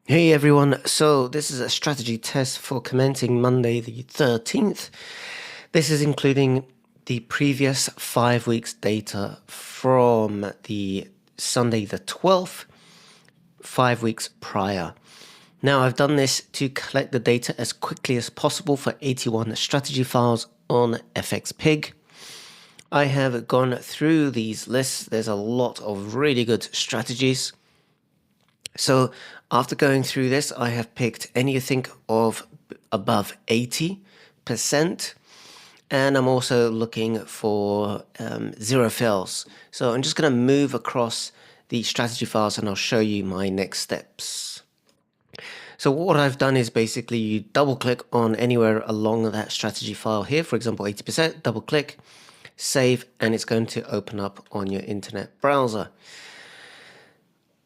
Hey everyone, so this is a strategy test for commencing Monday the 13th. This is including the previous 5 weeks data from the Sunday the 12th, 5 weeks prior. Now I've done this to collect the data as quickly as possible for 81 strategy files on FXPig. I have gone through these lists. There's a lot of really good strategies. So after going through this, I have picked anything of above 80%. And I'm also looking for zero fails. So I'm just going to move across the strategy files and I'll show you my next steps. So what I've done is basically you double click on anywhere along that strategy file here, for example, 80%, double click, save, and it's going to open up on your internet browser.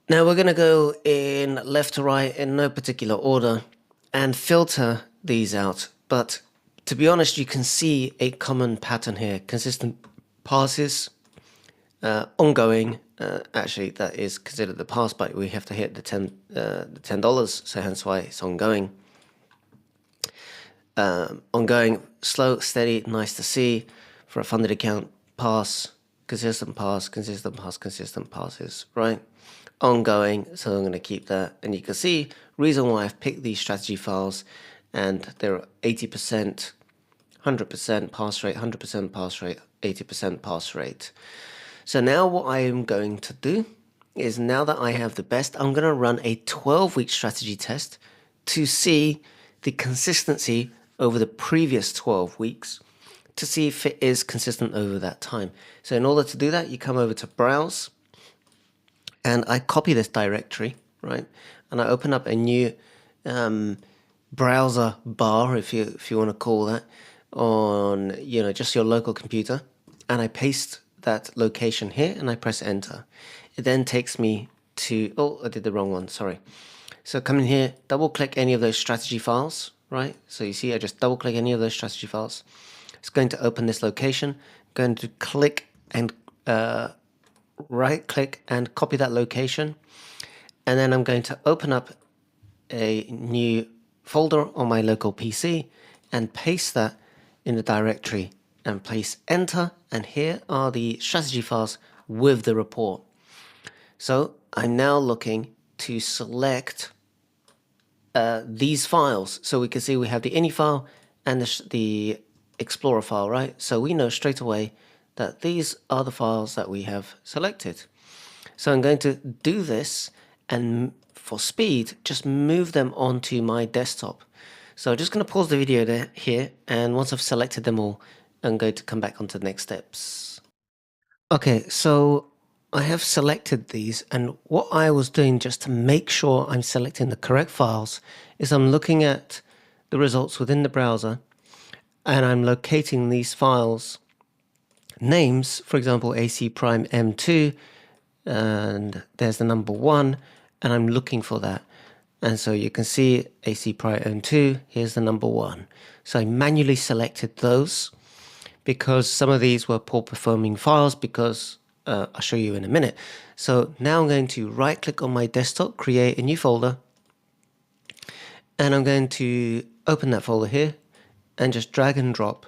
Now we're going to go in left to right in no particular order and filter these out. But to be honest, you can see a common pattern here. Consistent passes, ongoing. Actually, that is considered the pass, but we have to hit the $10, so hence why it's ongoing. Ongoing, slow, steady, nice to see. For a funded account, pass, consistent pass, consistent pass, consistent passes, right? Ongoing, so I'm going to keep that. And you can see reason why I've picked these strategy files, and they're 80%, 100% pass rate, 100% pass rate, 80% pass rate. So now what I am going to do is, now that I have the best, I'm going to run a 12-week strategy test to see the consistency over the previous 12 weeks to see if it is consistent over that time. So in order to do that, you come over to Browse, and I copy this directory, right? And I open up a new browser bar, if you want to call that, on just your local computer, and I paste that location here, and I press enter. It then takes me to I did the wrong one. Sorry. So come in here, double click any of those strategy files, right? So you see, I just double click any of those strategy files. It's going to open this location. I'm going to click and right click and copy that location, and then I'm going to open up a new folder on my local PC and paste that in the directory and place enter, and here are the strategy files with the report. So I'm now looking to select these files, so we can see we have the ini file and the explorer file, right? So we know straight away that these are the files that we have selected. So I'm going to do this, and for speed, just move them onto my desktop. So I'm just going to pause the video here, and once I've selected them all, I'm going to come back onto the next steps. Okay, so I have selected these, and what I was doing just to make sure I'm selecting the correct files is I'm looking at the results within the browser, and I'm locating these files names, for example, AC prime M2, and there's the number 1, and I'm looking for that. And so you can see AC prime M2, here's the number 1. So I manually selected those because some of these were poor performing files, because I'll show you in a minute. So now I'm going to right click on my desktop, create a new folder, and I'm going to open that folder here and just drag and drop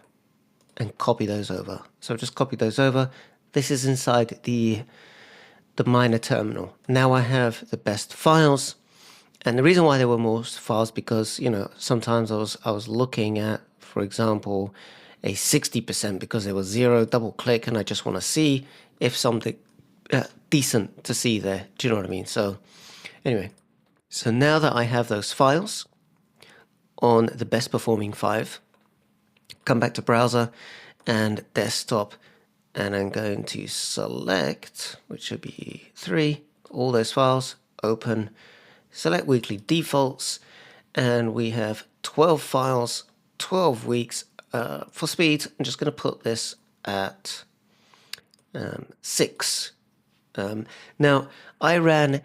and copy those over. So just copy those over. This is inside the miner terminal. Now I have the best files, and the reason why there were more files, because sometimes I was looking at, for example, a 60% because there was 0, double click, and I just want to see if something decent to see there. Do you know what I mean? So anyway, so now that I have those files on the best performing 5, come back to browser and desktop, and I'm going to select, which should be 3, all those files, open, select weekly defaults, and we have 12 files, 12 weeks. For speed, I'm just going to put this at 6. Now, I ran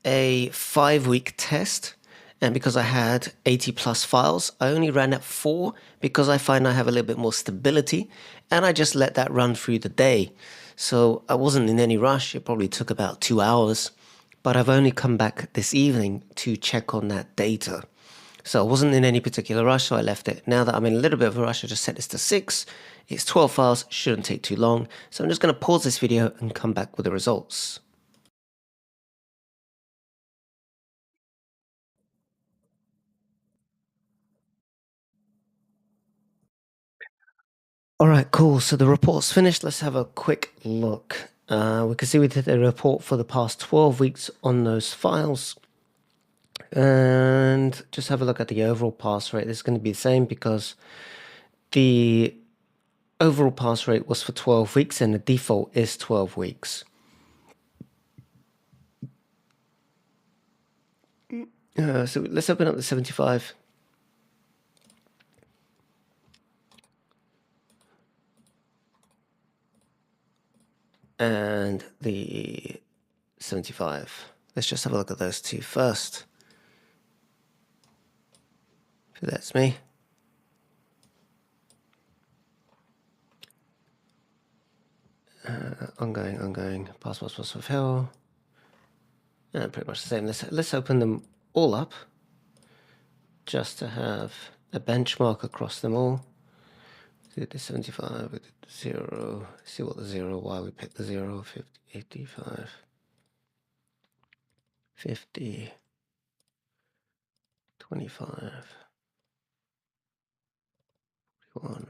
a 5-week test, and because I had 80 plus files, I only ran at 4 because I find I have a little bit more stability, and I just let that run through the day. So I wasn't in any rush. It probably took about 2 hours, but I've only come back this evening to check on that data. So I wasn't in any particular rush, so I left it. Now that I'm in a little bit of a rush, I just set this to 6. It's 12 files, shouldn't take too long. So I'm just going to pause this video and come back with the results. All right, cool. So the report's finished. Let's have a quick look. We can see we did a report for the past 12 weeks on those files. And just have a look at the overall pass rate. This is going to be the same because the overall pass rate was for 12 weeks and the default is 12 weeks. So let's open up the 75. And the 75. Let's just have a look at those two first. If that's me. Ongoing, pass, fulfill. Pretty much the same. Let's open them all up just to have a benchmark across them all. We did the 75, we did the 0. See what the 0, why we picked the 0, 50, 85, 50, 25, 41,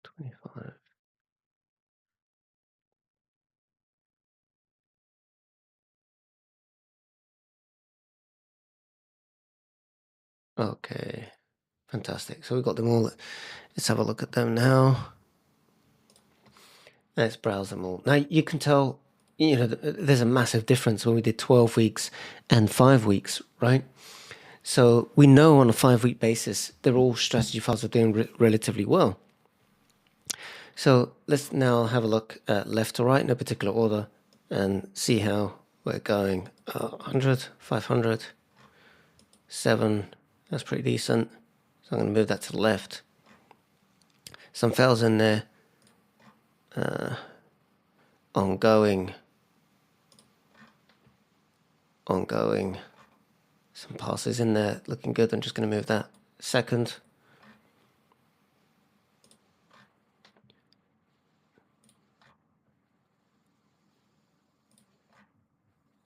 25. Okay, fantastic. So we've got them all. Let's have a look at them now. Let's browse them all. Now you can tell, there's a massive difference when we did 12 weeks and 5 weeks, right? So we know on a 5-week basis, they're all strategy files are doing relatively well. So let's now have a look at left to right, no particular order, and see how we're going. 100, 500, 7, that's pretty decent. So I'm going to move that to the left. Some fails in there. Ongoing. Some passes in there, looking good. I'm just going to move that second.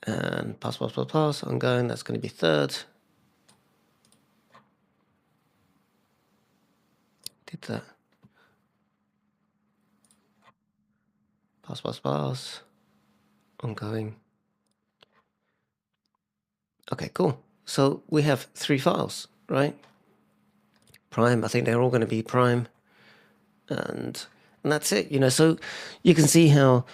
And pass, ongoing, that's going to be third. Did that. Pass, ongoing. Okay, cool. So we have 3 files, right? Prime, I think they're all going to be prime. And that's it, so you can see how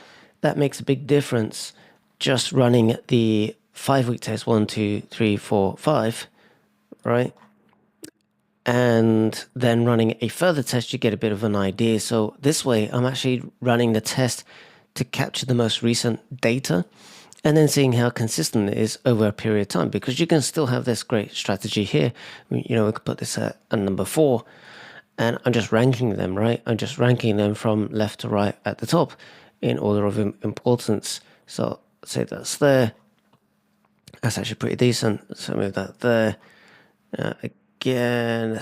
that makes a big difference just running the 5-week test, 1, 2, 3, 4, 5, right? And then running a further test, you get a bit of an idea. So this way, I'm actually running the test to capture the most recent data and then seeing how consistent it is over a period of time, because you can still have this great strategy here. We could put this at number 4, and I'm just ranking them, right? I'm just ranking them from left to right at the top in order of importance. So say that's there. That's actually pretty decent. So move that there. Again,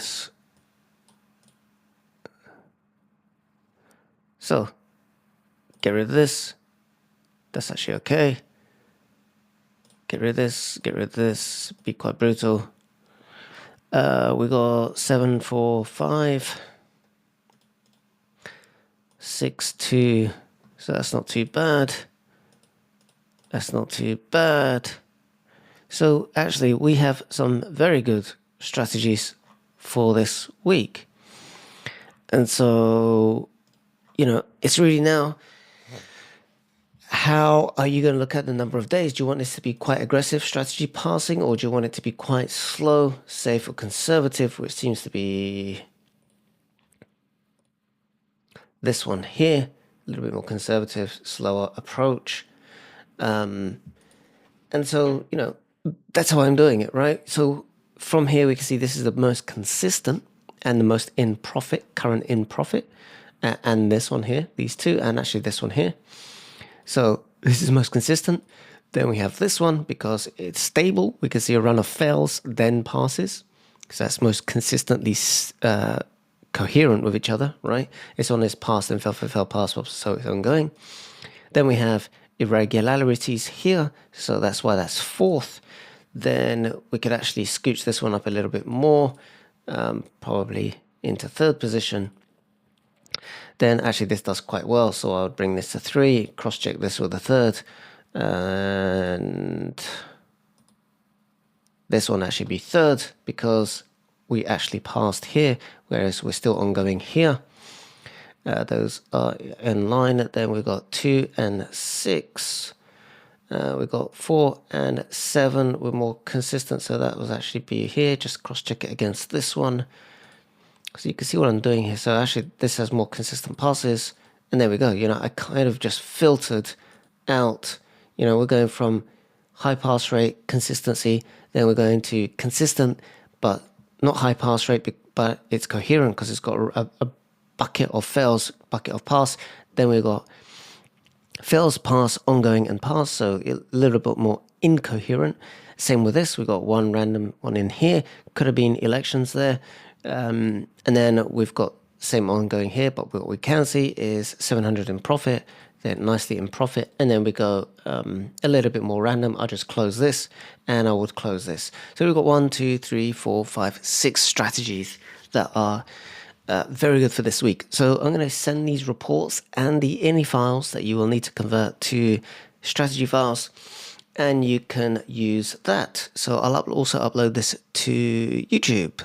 so get rid of this. That's actually okay. Get rid of this, be quite brutal. We got 7, 4, 5, 6, 2, so that's not too bad. That's not too bad. So actually we have some very good strategies for this week. And so, it's really now, how are you going to look at the number of days? Do you want this to be quite aggressive strategy passing, or do you want it to be quite slow, safe, or conservative, which seems to be this one here, a little bit more conservative, slower approach. And so, that's how I'm doing it, right? So from here, we can see this is the most consistent and the most in profit, current in profit, and this one here, these two, and actually this one here. So this is most consistent. Then we have this one because it's stable. We can see a run of fails, then passes. So that's most consistently coherent with each other, right? It's on this pass, then fail, fail, fail, pass, so it's ongoing. Then we have irregularities here, so that's why that's fourth. Then we could actually scooch this one up a little bit more, probably into third position. Then actually this does quite well, so I would bring this to 3, cross-check this with a third, and this one actually be third because we actually passed here, whereas we're still ongoing here. Those are in line. Then we've got 2 and 6. We've got 4 and 7. We're more consistent, so that was actually be here. Just cross-check it against this one. So you can see what I'm doing here. So actually this has more consistent passes. And there we go. I kind of just filtered out, we're going from high pass rate, consistency. Then we're going to consistent, but not high pass rate, but it's coherent because it's got a bucket of fails, bucket of pass. Then we've got fails, pass, ongoing, and pass. So a little bit more incoherent. Same with this. We've got one random one in here. Could have been elections there. And then we've got same ongoing here, but what we can see is 700 in profit. They're nicely in profit. And then we go a little bit more random. I'll just close this and I would close this. So we've got 1, 2, 3, 4, 5, 6 strategies that are very good for this week. So I'm going to send these reports and the ini files that you will need to convert to strategy files, and you can use that. So I'll also upload this to YouTube.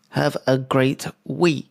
Have a great week.